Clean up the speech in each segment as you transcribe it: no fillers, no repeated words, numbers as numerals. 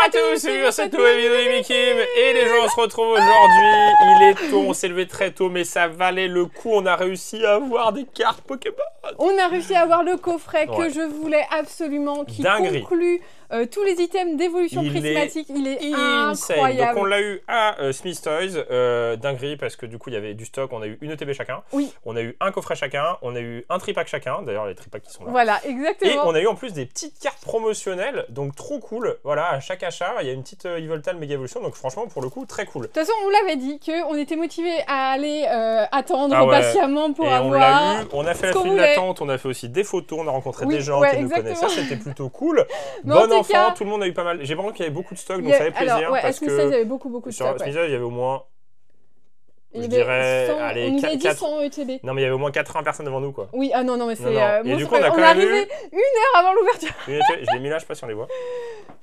à tous sur cette nouvelle vidéo d'Imikim. Et les gens, on se retrouve aujourd'hui. Il est tôt, on s'est levé très tôt, mais ça valait le coup. On a réussi à avoir des cartes Pokémon. On a réussi à avoir le coffret que je voulais absolument, qui conclut tous les items d'évolution prismatique. Il est incroyable. Donc on l'a eu à Smith Toys, dinguerie, parce que du coup il y avait du stock. On a eu une ETB chacun. Oui. On a eu un coffret chacun. On a eu un tripack chacun. D'ailleurs les tripacks qui sont là. Voilà, exactement. Et on a eu en plus des petites cartes promotionnelles, donc trop cool. Voilà, à chaque achat, il y a une petite Yveltal Mega Evolution, donc franchement pour le coup très cool. De toute façon, on l'avait dit qu'on était motivé à aller attendre patiemment pour avoir. On a fait la file d'attente, on a fait aussi des photos, on a rencontré des gens qui nous connaissaient, c'était plutôt cool. Bon enfant, tout le monde a eu pas mal. J'ai pas compris qu'il y avait beaucoup de stock, donc ça fait plaisir. Alors, parce que il y avait beaucoup de stock. Sur il y avait au moins. Je dirais, 100, allez, on nous a dit 100 ETB. Non, mais il y avait au moins 80 personnes devant nous, quoi. Oui, ah non, mais c'est. Et du coup, on a quand même arrivé 1 heure avant l'ouverture. Je l'ai mis là, je sais pas si on les voit.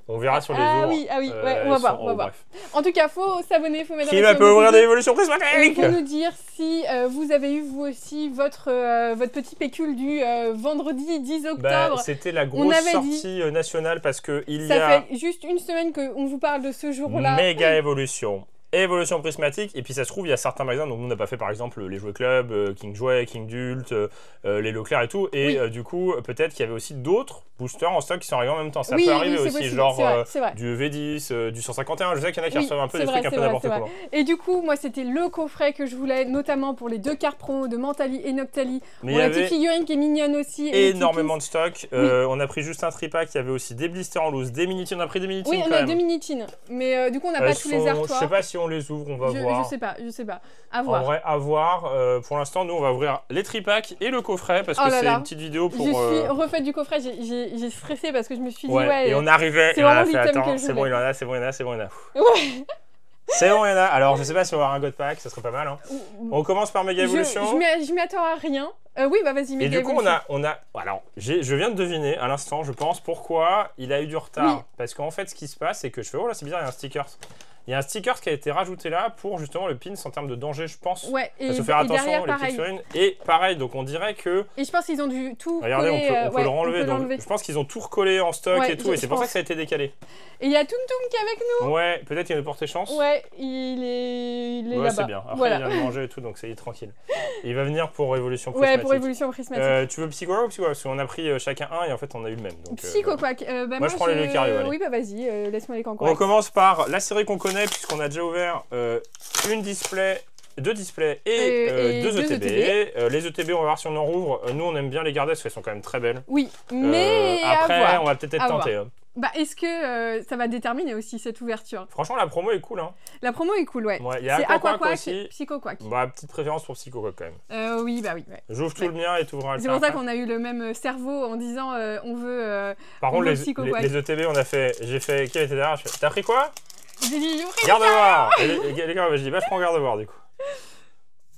On verra sur les autres. Ah oui, ouais, on va voir, Bref. En tout cas, faut s'abonner, faut mettre. Qui va peut ouvrir des évolutions prismatiques. Il faut nous dire si vous avez eu vous aussi votre petit pécule du vendredi 10 octobre. C'était la grosse sortie nationale parce que ça fait juste une semaine qu'on vous parle de ce jour-là. Méga évolution. Évolution prismatique, et puis ça se trouve, il y a certains magasins, donc nous on n'a pas fait par exemple les Jouets Club, King Jouet, King Dult, les Leclerc et tout, et du coup, peut-être qu'il y avait aussi d'autres boosters en stock qui sont arrivés en même temps. Ça peut arriver aussi, possible, genre vrai. du EV10, du 151, je sais qu'il y en a qui reçoivent un peu des trucs un peu n'importe quoi. Et du coup, moi c'était le coffret que je voulais, notamment pour les 2 cartes promo de Mentali et Noctali, pour la petite figurine qui est mignonne aussi. Énormément de stock, on a pris juste un tripack, il y avait aussi des blisters en loose, des mini-tines, on a pris des mini-tines. Oui, on a 2 mini-tines, mais du coup on n'a pas tous les artoirs. Je sais pas si on les ouvre, on va voir. Je sais pas. À voir. En vrai, à voir. Pour l'instant, nous, on va ouvrir les tripacks et le coffret parce que c'est une petite vidéo pour. Je suis refaite du coffret. J'ai stressé parce que je me suis dit et on arrivait. C'est vraiment l'item que je c'est bon, il y en a, c'est bon, il y en a, c'est bon, il y en a. Ouais. C'est bon, il y en a. Alors, je sais pas si on va avoir un God Pack, ça serait pas mal. Hein. On commence par Mega Evolution. Je m'y attends à rien. Oui, bah vas-y, Mega Evolution. Et du coup, on a. Alors, je viens de deviner à l'instant, je pense, pourquoi il a eu du retard. Oui. Parce qu'en fait, ce qui se passe, c'est que je fais, oh là, c'est bizarre, il y a un sticker. Il y a un sticker qui a été rajouté là pour justement le pins en termes de danger, je pense. Ouais, et faut faire attention, les petites figurines. Et pareil, donc on dirait que. Et je pense qu'ils ont dû tout. Regardez, on peut le renlever. Donc je pense qu'ils ont tout recollé en stock et tout, et c'est pour ça que ça a été décalé. Et il y a Toum Toum qui est avec nous. Ouais, peut-être qu'il a porté chance. Ouais, il est là-bas. Ouais, c'est bien. Après, il vient de manger et tout, donc c'est tranquille. Et il va venir pour Évolution Prismatique. Ouais, pour Évolution Prismatique. Tu veux Psycho Quack ou Psycho Quack? Parce qu'on a pris chacun un et en fait on a eu le même. Psycho Quack. Moi je prends les Lucario. Oui, bah vas-y, laisse-moi les Cancorex. On commence par la série qu'on connaît, puisqu'on a déjà ouvert deux displays et 2 ETB. Les ETB, on va voir si on en rouvre. Nous, on aime bien les garder parce qu'elles sont quand même très belles. Oui, mais après, on va peut-être être tenté. Bah, est-ce que ça va déterminer aussi cette ouverture? Franchement, la promo est cool. Hein. La promo est cool, ouais. Il y a Aqua Quack aussi. Psycho Quack. Bah, petite préférence pour Psycho Quack quand même. Oui, bah oui. Ouais. J'ouvre tout le mien et tu ouvras le tien. C'est pour ça qu'on a eu le même cerveau en disant on veut. Par contre, les ETB, j'ai fait. Qui était derrière? T'as pris quoi? J'ai dit Garde-voir. Les gars, je dis, bah, je prends garde-voir du coup.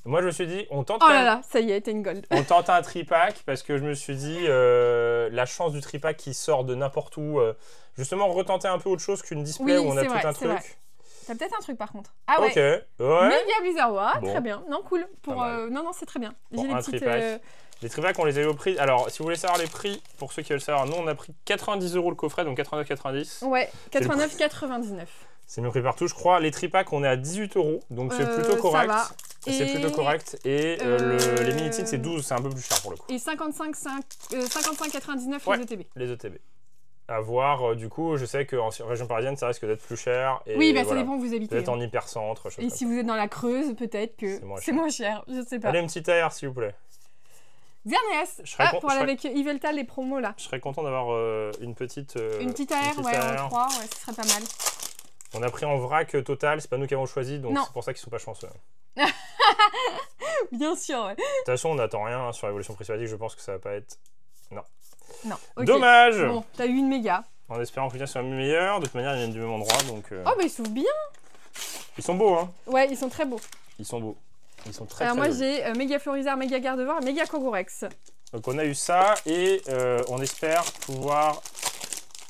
Moi, je me suis dit, on tente. Oh là là, ça y est, t'es une gold. On tente un tripack parce que je me suis dit, la chance du tripack qui sort de n'importe où. Justement, retenter un peu autre chose qu'une display où on a tout un truc. T'as peut-être un truc par contre. Ah ouais. Ok. Ouais. Méga Blizzard, très bien. Non, cool. Non, c'est très bien. J'ai des petites. Les tripacks, on les a eu au prix. Alors, si vous voulez savoir les prix, pour ceux qui veulent savoir, nous, on a pris 90 € le coffret, donc 89,90. Ouais, 89,99. C'est mieux pris partout, je crois. Les tripacks, on est à 18 €, donc c'est plutôt correct. C'est plutôt correct. Et les mini-tines, c'est 12, c'est un peu plus cher pour le coup. Et 55,99 les ETB. Les ETB. À voir, du coup, je sais qu'en région parisienne, ça risque d'être plus cher. Et oui, bah ça dépend où vous habitez. Peut-être en hypercentre. Et si vous êtes dans la Creuse, peut-être que c'est moins cher. Je sais pas. Allez, une petite AR, s'il vous plaît. Xerneas, pour aller avec Yveltal, les promos là. Je serais content d'avoir une petite. Une petite AR, ouais, en 3, ouais, ce serait pas mal. On a pris en vrac total, c'est pas nous qui avons choisi, donc c'est pour ça qu'ils sont pas chanceux. Bien sûr, ouais. De toute façon, on n'attend rien sur Évolution Prismatique, je pense que ça va pas être. Non. Non. Okay. Dommage. Bon, t'as eu une méga. En espérant que les soit meilleur, de toute manière, ils viennent du même endroit, donc. Oh, bah ils s'ouvrent bien. Ils sont beaux, hein. Ouais, ils sont très beaux. Ils sont beaux. Ils sont très Alors très moi, j'ai méga Florizard, méga Gardevoir et méga Cancorex. Donc on a eu ça et on espère pouvoir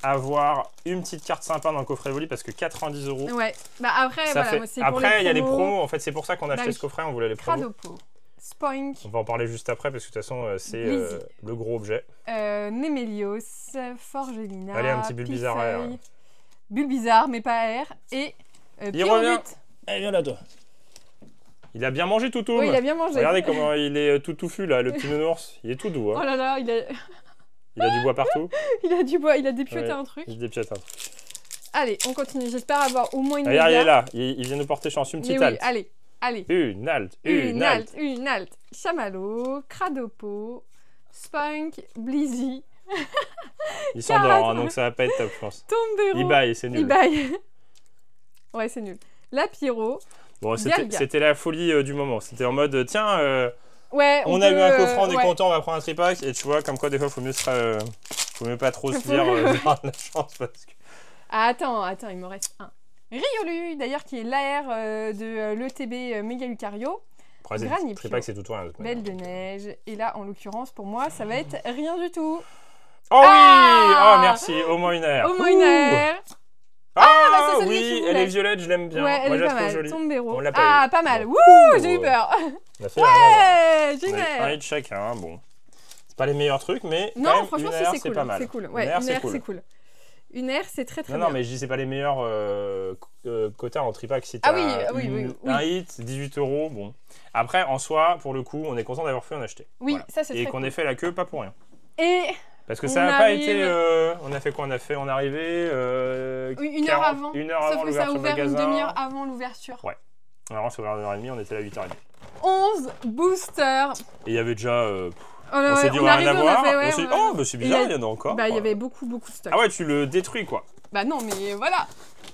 avoir une petite carte sympa dans le coffret Evoli parce que 90 €. Ouais, bah après, voilà, c'est pour les promos. Après, il y a les promos, en fait, c'est pour ça qu'on a acheté ce coffret, on voulait les promos. Cradopo, Spoink. On va en parler juste après parce que de toute façon, c'est le gros objet. Nemelios, Forgelina, allez, un petit Bulbizarre. Bulbizarre, mais pas R. Et il revient. Allez, viens là, toi. Il a bien mangé, Toutou. Oui, il a bien mangé. Regardez comment il est tout touffu, là, le petit nounours. Il est tout doux. Hein. Oh là là, il a du bois partout. Il a du bois, il a dépioté un truc. Il dépiote un truc. Allez, on continue. J'espère avoir au moins une Regarde, il est là. Il vient nous porter chance. Une petite halte. Allez, allez. Une halte. Chamallow, Cradopo, Spunk, Blizzy. Il s'endort, hein, donc ça va pas être top, je pense. Tombero. Il baille, c'est nul. Ouais, c'est nul. La Pyro. Bon, c'était la folie du moment. C'était en mode, tiens, ouais, on a eu un coffret, on est content, on va prendre un tripack. Et tu vois, comme quoi, des fois, faut mieux pas trop se dire de la chance. Parce que... Attends, il me reste un. Riolu, d'ailleurs, qui est l'AR de l'ETB Méga Lucario. Tripack, c'est tout rien. Belle de neige. Et là, en l'occurrence, pour moi, ça va être rien du tout. Oh oui! Oh, merci, au moins une air. Au moins une air. Ah bah oui, elle est violette, je l'aime bien. Ouais, elle moi, est pas mal. jolie. Tombero. Pas mal. Wouh, j'ai eu peur. On a fait ouais, génial. Un hit chacun, bon. C'est pas les meilleurs trucs, mais non, quand franchement, même, c'est pas mal. C'est cool. Ouais, une air, c'est cool. Une air, c'est très bien. Non, mais je dis c'est pas les meilleurs quotas en tripack. Si t'as un hit, 18 €, bon. Après, en soi, pour le coup, on est content d'avoir fait en acheter. Oui, voilà. Ça c'est très cool. Et qu'on ait fait la queue, pas pour rien. Et parce que ça n'a pas été... on a fait quoi? On est arrivé... une heure avant. Une heure avant l'ouverture du magasin. Une demi-heure avant l'ouverture. Ouais. Alors, c'est ouvert à 1h30, on était là à 8h30. 11 boosters. Et il y avait déjà... on s'est dit, on va rien avoir. On s'est dit, oh, bah, c'est bizarre, il y en a encore. Bah, il y avait beaucoup de stock. Ah ouais, tu le détruis, quoi. Bah non, mais voilà.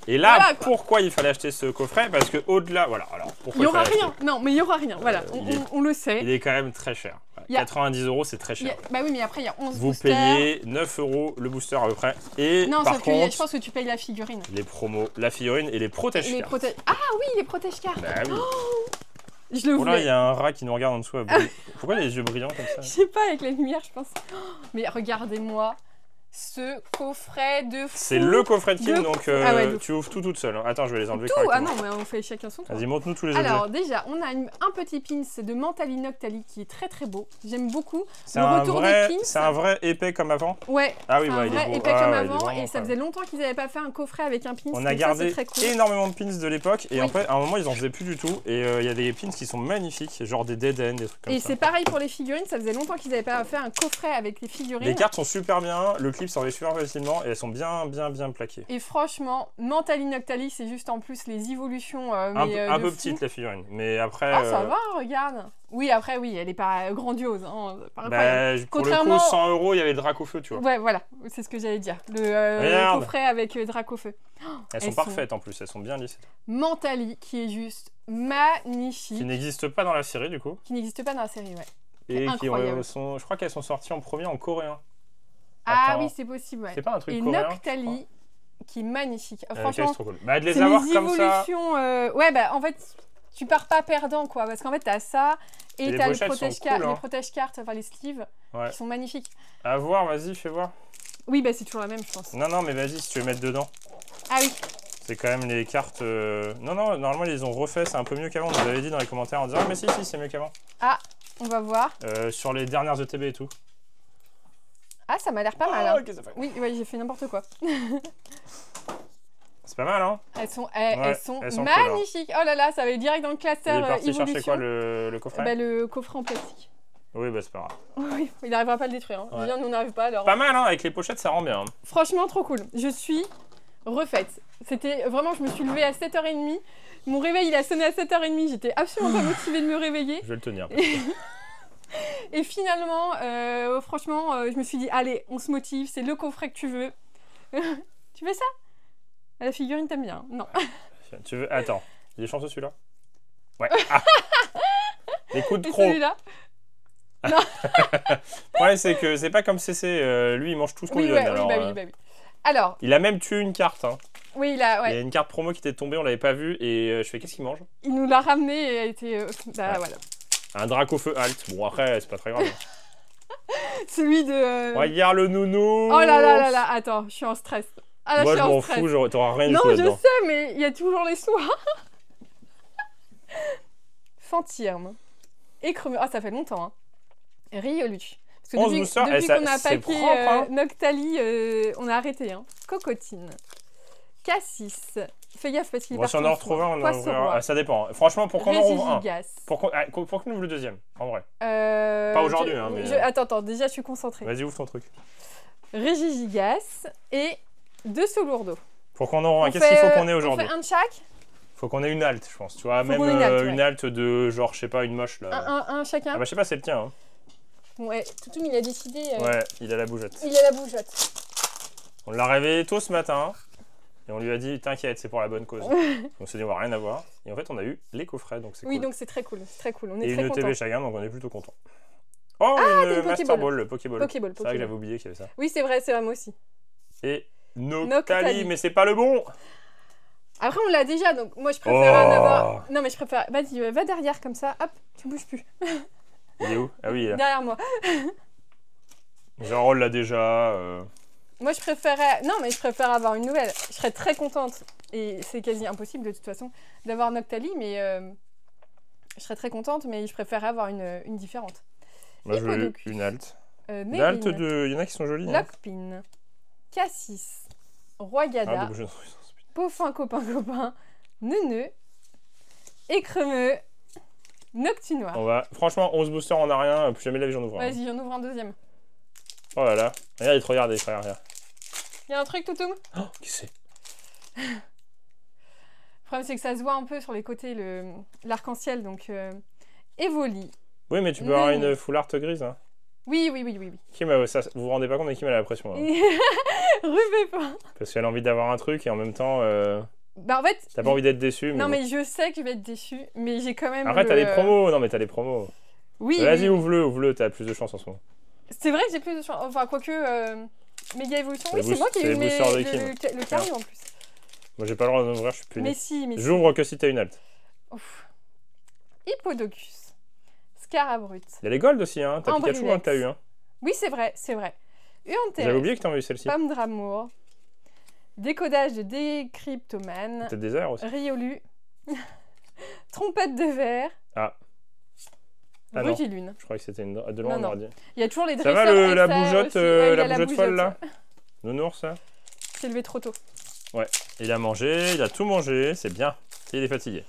Et là, pourquoi il fallait acheter ce coffret? Parce que au-delà, voilà. Alors, pourquoi il y aura rien. Non, mais il y aura rien. Voilà, on le sait. Il est quand même très cher. 90 €, c'est très cher. Bah oui, mais après, il y a 11 Vous boosters. Payez 9 € le booster à peu près. Et non, par contre, je pense que tu payes la figurine. Les promos, la figurine et les protège-cartes. Ah oui, les protège-cartes. Bah oui. Oh, je le voulais. Là, il y a un rat qui nous regarde en dessous. Pourquoi les yeux brillants comme ça? Je sais pas, avec la lumière, je pense. Mais regardez-moi ce coffret de fou. C'est le coffret de Kim, donc tu ouvres tout toute seule. Attends, je vais les enlever correctement. Ah non, mais on fait chacun son tour. Vas-y, montre-nous tous les objets. Alors déjà, on a un petit pins de Mentali Noctali qui est très très beau. J'aime beaucoup. C'est un vrai épais comme avant? Ouais, ah oui, un il est vrai beau. épais comme avant. Et ça faisait longtemps qu'ils n'avaient pas fait un coffret avec un pins. On a gardé énormément de pins de l'époque. Et en fait, à un moment, ils en faisaient plus du tout. Et il y a des pins qui sont magnifiques, genre des Dead End, des trucs comme ça. Et c'est pareil pour les figurines. Ça faisait longtemps qu'ils n'avaient pas fait un coffret avec les figurines. Les cartes sont super bien. Le clip s'enlève super facilement. Et elles sont bien plaquées. Et franchement, Mentali Noctali, c'est juste en plus les évolutions. Un peu petite la figurine, mais après. Ah, ça va, regarde. Oui, après, oui, elle est pas grandiose. Hein, pour le coup, 100 €, il y avait le Dracofeu, tu vois. Ouais, voilà, c'est ce que j'allais dire. Le coffret avec Dracofeu. Elles sont parfaites en plus, elles sont bien lisses. Mentali, qui est juste magnifique. Qui n'existe pas dans la série, du coup. Qui n'existe pas dans la série, ouais. Et je crois qu'elles sont sorties en premier en coréen. Ah oui, c'est possible, ouais. C'est pas un truc coréen. Et Noctali, qui est magnifique. Franchement, c'est trop cool. Bah, de les avoir comme ça. Ouais, bah en fait, tu pars pas perdant, quoi. Parce qu'en fait, t'as ça et t'as les protège-cartes, enfin les sleeves, qui sont magnifiques. À voir, vas-y, fais voir. Oui, bah c'est toujours la même, je pense. Non, mais vas-y, si tu veux mettre dedans. Ah oui. C'est quand même les cartes... Non, normalement, ils les ont refait, c'est un peu mieux qu'avant. On nous avait dit dans les commentaires en disant, mais si, c'est mieux qu'avant. Ah, on va voir. Sur les dernières ETB et tout. Ah, ça m'a l'air pas mal. Hein. Qu'est-ce que ça fait? Oui, j'ai fait n'importe quoi. C'est pas mal, hein? Elles sont magnifiques. Cool, hein. Oh là là, ça va aller direct dans le classeur. Il est parti chercher quoi, le coffret? Le coffret en plastique. Oui, bah c'est pas grave. Oui, il n'arrivera pas à le détruire. Hein. Bien, nous n'arrive pas alors. Pas mal, hein? Avec les pochettes, ça rend bien. Hein. Franchement, trop cool. Je suis refaite. C'était vraiment, je me suis levée à 7h30. Mon réveil, il a sonné à 7h30. J'étais absolument pas motivée de me réveiller. Je vais le tenir. Et finalement, franchement, je me suis dit, allez, on se motive, c'est le coffret que tu veux. Tu veux ça? La figurine, t'aimes bien? Non. Tu veux... Attends, il est chanceux celui-là? Ouais. Ah. Les coups de croc. Celui-là? Non. Ouais, c'est que c'est pas comme CC, lui il mange tout ce qu'on lui donne. Alors, oui. Alors. Il a même tué une carte. Hein. Oui, il a. Ouais. Il y a une carte promo qui était tombée, on l'avait pas vue, et je fais qu'est-ce qu'il mange? Il nous l'a ramené et elle était. Voilà. Un Dracofeu alt. Bon, après, c'est pas très grave. Celui de. Regarde le nounou. Oh là, attends, je suis en stress. Ah, là, moi, je m'en fous, t'auras rien du tout là-dedans. Non, je sais, mais il y a toujours les soins. Fantirme. Écremeux. Ah, ça fait longtemps, hein. Riolu. Parce que depuis qu'on a paqué Noctali, on a arrêté, hein. Cocotine. K6. Fais gaffe parce qu'il est Bon, si on parti en retrouve un, on en Poisson ouvrira. roi. Ah, ça dépend. Franchement, pour qu'on en rouvre un. Régigigas. Pour qu'on ouvre le deuxième, en vrai. Pas aujourd'hui, hein, mais- Attends, déjà je suis concentrée. Vas-y, ouvre ton truc. Régigigas et 2 Solourdo. Pour qu'on en rouvre un, qu'est-ce qu'il faut qu'on ait On aujourd'hui? fait un de chaque. Faut qu'on ait une halte, je pense. Tu vois, Faut même qu'on ait une halte, une ouais. halte de genre, je sais pas, une moche là. Un chacun. Ah bah, je sais pas, c'est le tien. Hein. Ouais, Toutoum il a décidé. Ouais, il a la bougeotte. Il a la bougeotte. On l'a réveillé tôt ce matin. Et on lui a dit, t'inquiète, c'est pour la bonne cause. On s'est dit, on va rien avoir. Et en fait, on a eu les coffrets, donc c'est Oui, cool. donc c'est très cool. C'est très cool. On est Et très une contents. TV chacun, donc on est plutôt content. Oh, t'as une une Master Pokéball. Ball, le Pokéball. Pokéball, C'est vrai que Pokéball. j'avais oublié qu'il y avait ça. Oui, c'est vrai, moi aussi. Et Noctali. Noctali, mais c'est pas le bon. Après, on l'a déjà, donc moi je préfère en avoir. Non, mais je préfère. Vas-y, va derrière comme ça. Hop, tu bouges plus. Il est où? Ah oui, il est là. Derrière moi. Genre, on l'a déjà. Moi, je préférais. Non, mais je préfère avoir une nouvelle. Je serais très contente. Et c'est quasi impossible de toute façon d'avoir Noctali, mais je serais très contente, mais je préférerais avoir une différente. Moi, je veux Hippodocus. une halte. Mérine, L'halte de. Il y en a qui sont jolies. Hein. Lockpin, Cassis, Ah, Royada, donc je- Peaufin copain, Neuneu, Écremeux, Noctunoir. On va. Franchement, 11 boosters, on a rien. Plus jamais de la vie, j'en ouvre un. Vas-y, j'en ouvre un deuxième. Oh là là. Regarde, il te regarde, regarde. Il y a un truc, Toutoum? Oh, qui c'est? Le problème, c'est que ça se voit un peu sur les côtés, l'arc-en-ciel, donc Evoli. Oui, mais tu peux Mais avoir non. une full art grise. Hein. Oui. Kim, ça, vous vous rendez pas compte, mais Kim, elle a la pression. Là. Rubé pas. Parce qu'elle a envie d'avoir un truc et en même temps, Bah en fait. t'as pas envie d'être déçu. Non, bon. mais je sais que je vais être déçue, mais j'ai quand même. Après, t'as le- des promos. Non, mais t'as des promos. Oui. Vas-y, oui. ouvre-le, t'as plus de chance en ce moment. C'est vrai que j'ai plus de chance. Enfin, quoique. Méga évolution. C'est Oui, les c'est moi qui ai c'est eu les boosters de Kim. le carré en plus. Moi, j'ai pas le droit d'ouvrir, je suis puni. Mais si. J'ouvre que si t'as une halte. Ouf. Hippodocus. Scarabrut. Il y a les golds aussi, hein. T'as Ambrilex. Pikachu hein, que t'as eu. Hein. Oui, c'est vrai. Uanterus. J'avais oublié que t'en avais eu celle-ci. Pomme d'amour. Décodage de Décryptomane. Peut-être des airs aussi. Riolu. Trompette de verre. Ah. Ah non. Rugilune. Je crois que c'était de loin, Non, on non. aurait dit. Il y a toujours les Ça va dresseurs la SR bougeotte, aussi. Ouais, il la a bougeotte folle là Nounours, ça C'est levé trop tôt. Il a mangé, il a tout mangé, c'est bien. Il est fatigué.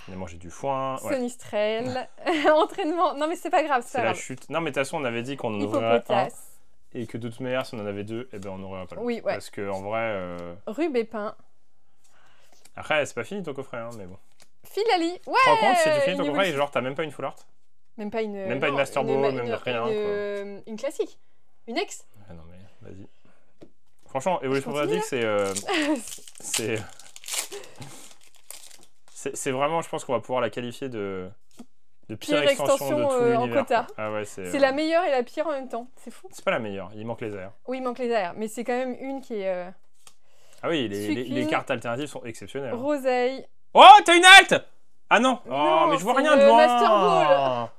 Il a mangé du foin. Ouais. Sonistrel. Entraînement. Non, mais c'est pas grave, c'est C'est pas la grave. chute. Non, mais de toute façon, on avait dit qu'on en ouvrirait un. Hippopotas. Et que de toute manière, si on en avait deux, eh ben, on n'aurait pas le Oui, ouais. Parce qu'en vrai. Rubépin. Après, c'est pas fini ton coffret, hein, mais bon. Filali. Ouais. Tu te rends compte, si tu finis ton une coffret et évolution. genre, t'as même pas une full art Même pas une. Même pas une Master Ball, même rien, Une classique. Une ex. Ah non, mais vas-y. Franchement, Evolution continue, c'est. C'est vraiment, je pense qu'on va pouvoir la qualifier de pire extension de tout en l'univers. quota. Ah ouais, C'est la meilleure et la pire en même temps. C'est fou. C'est pas la meilleure, il manque les airs. Oui, il manque les airs, mais c'est quand même une qui est Ah oui, les Suicune. cartes alternatives sont exceptionnelles. Roseille. Oh, t'as une halte! Ah non! Oh, Non, mais je vois c'est rien le de loin! Master Ball.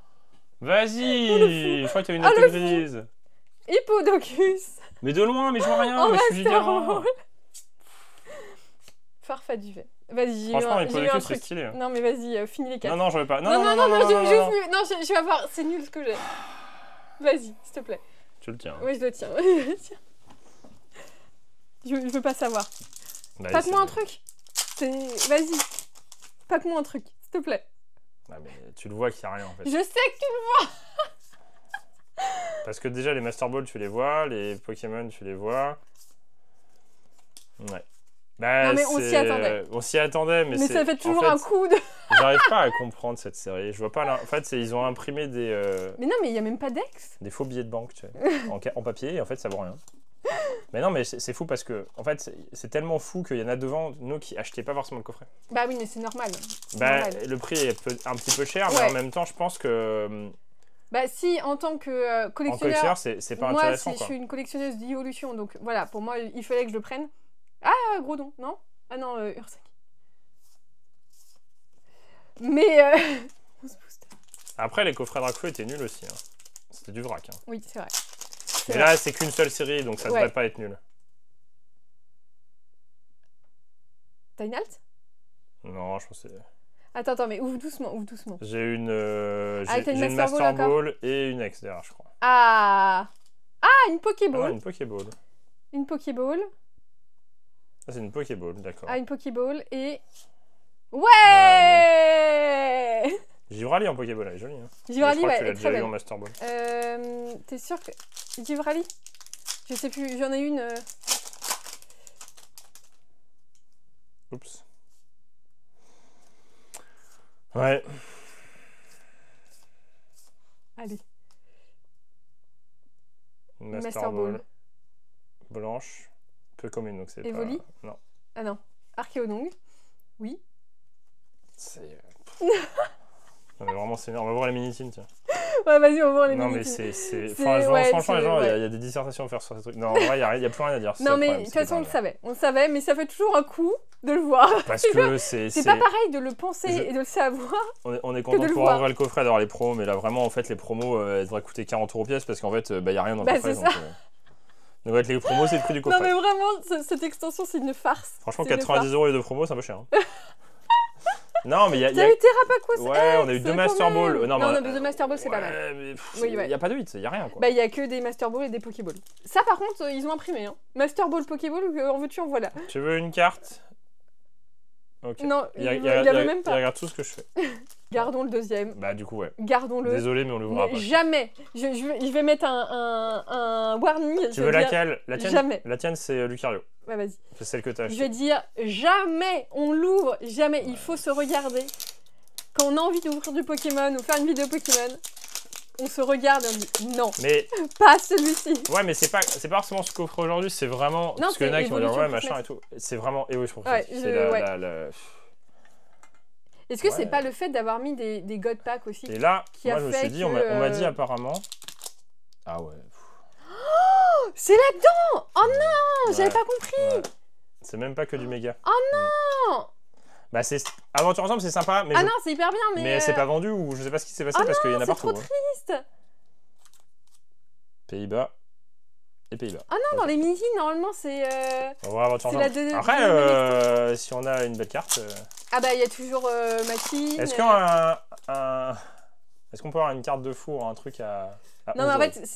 Vas-y! Je crois que t'as une Ah, halte le fou. grise. Hippodocus. Mais de loin, mais je vois rien, En mais je suis Master giga Ball. Farfa duvet. Vas-y, Franchement, j'ai eu un Hippodocus, c'est truc. stylé. Hein. Non, mais vas-y, finis les 4. Non, non, je veux pas. Non, j'ouvre plus. Non, je vais voir. C'est nul ce que j'ai. Vas-y, s'il te plaît. Tu le tiens. Oui, je le tiens. Je veux pas savoir. Bah, Pack-moi c'est- un truc. Vas-y. Pack-moi un truc, s'il te plaît. Ah, mais tu le vois qu'il y a rien en fait. Je sais que tu Parce que déjà, les Master Ball, tu les vois, les Pokémon, tu les vois. Ouais. Bah, Non, mais on s'y attendait. On s'y attendait, mais Mais c'est. ça fait toujours en un coup de. J'arrive pas à comprendre cette série. Je vois pas. En fait, ils ont imprimé Mais non, mais il y a même pas d'ex. des faux billets de banque, tu sais, en papier, et en fait, ça vaut rien. Mais non, mais c'est fou parce que, en fait, c'est tellement fou qu'il y en a devant nous qui achetaient pas forcément le coffret. Bah oui, mais c'est normal. C'est Bah, normal. le prix est un petit peu cher, mais Ouais. en même temps, je pense que Bah si, en tant que en collectionneur. collectionneur, c'est pas Moi, intéressant, je quoi. suis une collectionneuse d'évolution, donc voilà, pour moi, il fallait que je le prenne. Ah, Grodon, non? Ah non, Ursac. Mais. On se booste. Après, les coffrets Dracofeu étaient nuls aussi. Hein. C'était du vrac. Hein. Oui, c'est vrai. Mais là, c'est qu'une seule série, donc ça Ouais. devrait pas être nul. T'as une halte? Non, je pense que c'est... Attends, mais ouvre doucement, ouvre doucement. J'ai une, Ah, t'as une j'ai une Master Master Ball Ball et une X derrière, je crois. Ah! Ah, une Ah, Pokéball. une Pokéball. Une Pokéball. Ah, c'est une Pokéball, d'accord. Ah, une Pokéball et... Ah, Ouais Givrali en Pokéball, elle est jolie. Hein. Givrali, Je crois ouais, que tu l'as elle est déjà très eu belle. en Master Ball. T'es sûr que... Givrali? Je sais plus, j'en ai une... Oups. Ouais. Allez, Master Ball. Blanche. Peu commune, donc c'est pas... Evoli? Non. ah non, Archéodong. Oui. C'est... Non, mais vraiment, c'est énorme. On va voir les Minitines, tiens. Ouais, vas-y, on va voir les Non, mais Minitines. c'est... C'est- Enfin, ouais, franchement, les gens, il ouais. y a des dissertations à faire sur ces trucs. Non, en vrai, il n'y a plus rien à dire. c'est Non, ça le mais problème, de toute c'est façon, pas on le savait, mais ça fait toujours un coup de le voir. Parce que c'est... C'est pas pareil de le penser Je- et de le savoir. On est de content de le pouvoir voir. ouvrir le coffret, d'avoir les promos, mais là, vraiment, en fait, les promos, elles devraient coûter 40 € pièce parce qu'en fait, il n'y a rien dans le Bah, coffret. c'est Donc, donc, avec les promos, c'est le prix du coffret. Non, mais vraiment, cette extension, c'est une farce. Franchement, C'est une 90 € les deux promos, c'est un peu cher. Hein. Non, mais il y a... T'as eu Terrapacos Ouais, on a eu 2 Master Ball. Non, mais deux Master Ball, c'est pas mal. Ouais, mais Oui, il ouais. n'y a pas de 8, il n'y a rien, quoi. Bah, il y a que des Master Ball et des Pokéball. Ça, par contre, ils ont imprimé. Hein. Master Ball, Pokéball, en veux-tu, en voilà. Tu veux une carte? Ok. Non, il il avait même Il pas. regarde tout ce que je fais. Gardons le deuxième. Bah, du coup, ouais. Gardons-le. Désolé, mais on l'ouvrira Mais pas. jamais. Je vais mettre un warning. Tu veux laquelle? La tienne? Jamais. La tienne, c'est Lucario. Ouais, vas-y. C'est celle que t'as Je achetée. vais dire jamais. On l'ouvre. Jamais. Il faut se regarder. Quand on a envie d'ouvrir du Pokémon ou faire une vidéo Pokémon, on se regarde et on dit non, Mais pas celui-ci. ouais, mais c'est pas forcément ce qu'on offre aujourd'hui, c'est vraiment parce qu'il y en a qui vont dire ouais machin et tout. C'est vraiment Evolution Ouais, Prismatique. C'est ouais. la- Est-ce que Ouais. c'est pas le fait d'avoir mis des God Packs aussi Et là, qui moi a je me fait suis dit, que, on m'a dit apparemment. Ah ouais. C'est là-dedans. Oh non, Ouais, j'avais pas compris. ouais. C'est même pas que du méga. Oh non. Bah c'est Aventure Ensemble, c'est sympa, mais Ah non, c'est hyper bien, mais c'est pas vendu ou je sais pas ce qui s'est passé Oh parce qu'il y en a c'est partout. trop hein. triste. Pays-Bas et Pays-Bas. Ah non, dans les mini normalement c'est. On va voir Aventure c'est la Ensemble. deux- Après, deuxième si on a une belle carte. Ah bah il y a toujours Matine. Est-ce qu'on peut avoir une carte de four, un truc à Non, mais en 11 €? fait,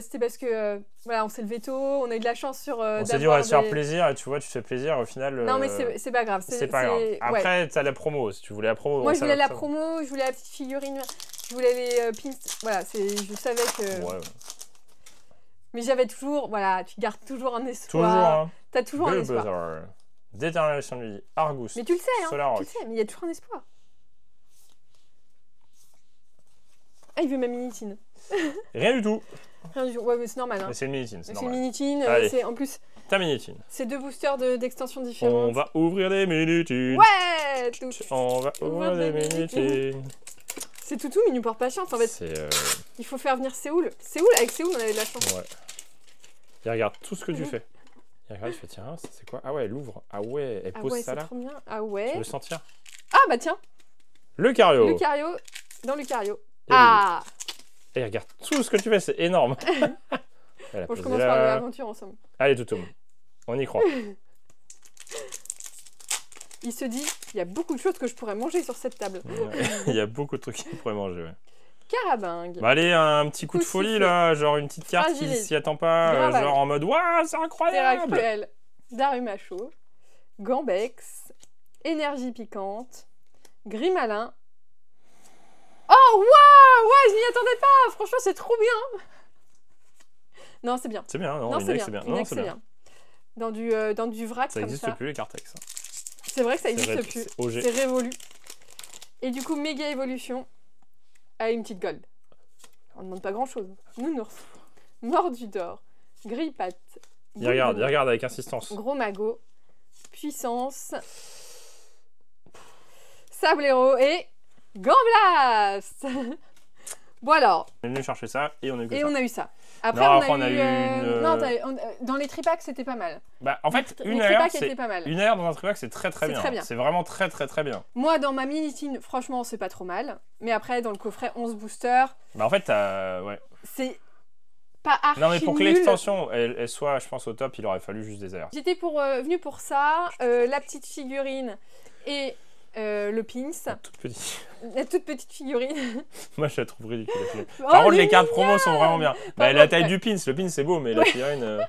c'était parce que voilà, on s'est levé tôt, on a eu de la chance sur. On s'est dit on va se faire plaisir et tu vois, tu te fais plaisir au final. Non, mais c'est pas grave. c'est pas grave. ouais. Après, t'as la promo. Si tu voulais la promo, Moi, on je voulais savait la ça. promo, je voulais la petite figurine, je voulais les pins. Voilà, je savais que. Ouais, ouais. Mais j'avais toujours. Voilà, tu gardes toujours un espoir. Toujours, hein. T'as toujours un espoir. Bulbasaur. Détermination de vie. Argus. Mais tu le sais, hein. Solar Tu Rock. le sais, mais il y a toujours un espoir. Ah, il veut ma Minitine. Rien du tout. Rien du tout. Ouais, mais c'est normal. Hein. Mais c'est une Minitine, c'est C'est une normal. Minitine. Allez. En plus, Ta Minitine. c'est deux boosters d'extension On différentes. va ouvrir des Minitines. Ouais tout. On va ouvrir des Minitines. C'est toutou, mais il nous porte pas chance. En fait, C'est. il faut faire venir Séoul. Avec Séoul, on avait de la chance. Ouais. Il regarde tout ce que tu fais. Il regarde, il fait tiens, ça, c'est quoi? Ah ouais, elle ouvre. Ah ouais, elle Ah pose ouais, ça c'est là. trop bien. Ah Tu ouais. veux sentir? Ah bah tiens, Lucario. Lucario. Dans Lucario. Et Ah Et regarde tout ce que tu fais, c'est énorme. Elle a Bon, je posé commence là. par l'aventure ensemble. Allez, Toutoum. On y croit. Il se dit, il y a beaucoup de choses que je pourrais manger sur cette table. Ouais. Il y a beaucoup de trucs qu'il pourrait manger. Ouais. Carabingue. Bah allez, un petit coup de Coup folie sifflé. là, genre une petite carte qui Fragile. s'y attend pas, Gravale. genre en mode waouh, c'est incroyable. Terracuel. Darumacho. Gambex. Énergie piquante. Grimalin. Oh waouh. Ouais, je m'y attendais pas. Franchement, c'est trop bien. Non, c'est bien. C'est bien, non, Non, Inex, c'est bien. Non, Inex, c'est c'est bien. bien. Dans du vrac Ça comme n'existe ça. plus les cartes avec ça. C'est vrai que ça C'est n'existe rétro- plus. c'est OG. C'est révolu. Et du coup, méga évolution à une petite gold. On ne demande pas grand chose. Nounours. Mordudor. Grippat. Il regarde avec insistance. Gros magot. Puissance. Sablero et Gamblast. Bon alors, On est venu chercher ça et on a eu que et ça. on a eu ça. Après, Non, on après, a eu... une, Non, dans les tripacks, c'était pas mal. Bah en fait, Les une air, tripacks c'est étaient pas mal. une air dans un tripack, c'est très C'est bien. très bien. C'est vraiment très bien. Moi, dans ma Minitine, franchement, c'est pas trop mal. Mais après, dans le coffret 11 boosters, Bah en fait, t'as ouais. c'est pas archi Non mais pour que nul. l'extension elle soit, je pense au top, il aurait fallu juste des airs. J'étais venue pour ça, la petite figurine et le pins, Toute petite. la toute petite figurine. Moi je la trouve ridicule. Oh, Par contre elle est les cartes promo sont vraiment bien. Bah Par la contre, taille ouais. du pins, le pin c'est beau mais la figurine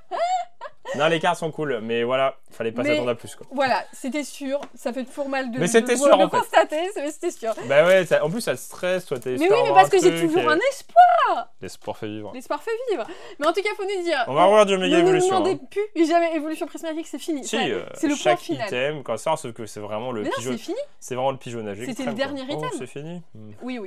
Non, les cartes sont cool, mais voilà, fallait pas Mais- s'attendre à plus, quoi. Voilà, c'était sûr. Ça fait toujours mal de, Mais c'était de, sûr, de en fait. constater, mais c'était sûr. Bah ouais, en plus, ça te stresse, toi, t'es Mais oui, mais parce que j'ai toujours un espoir. L'espoir fait vivre. L'espoir fait vivre. Mais en tout cas, faut nous dire. On va revoir du méga ne nous évolution. demandez Hein. plus jamais évolution prismatique, c'est fini. Si, Ça, c'est le point chaque final. item, quand ça, sauf que c'est vraiment le Mais non, pigeon. c'est fini. C'est vraiment le pigeonnage. C'était extrême, le dernier quoi. item. Oh, c'est fini. Oui,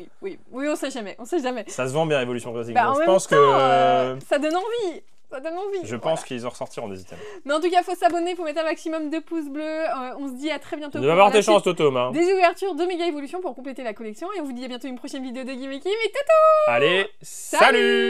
on sait jamais, on sait jamais. Ça se vend bien, évolution prismatique. Bah, donc en je même pense temps, que. ça donne envie. Ça donne envie. Je voilà. pense qu'ils en ressortiront des items. Mais en tout cas, faut s'abonner, faut mettre un maximum de pouces bleus. On se dit à très bientôt. Ne va pour avoir la tes chances, suite Toto, hein. Des ouvertures de méga évolution pour compléter la collection. Et on vous dit à bientôt une prochaine vidéo de Gimmicky. Mais Allez, salut.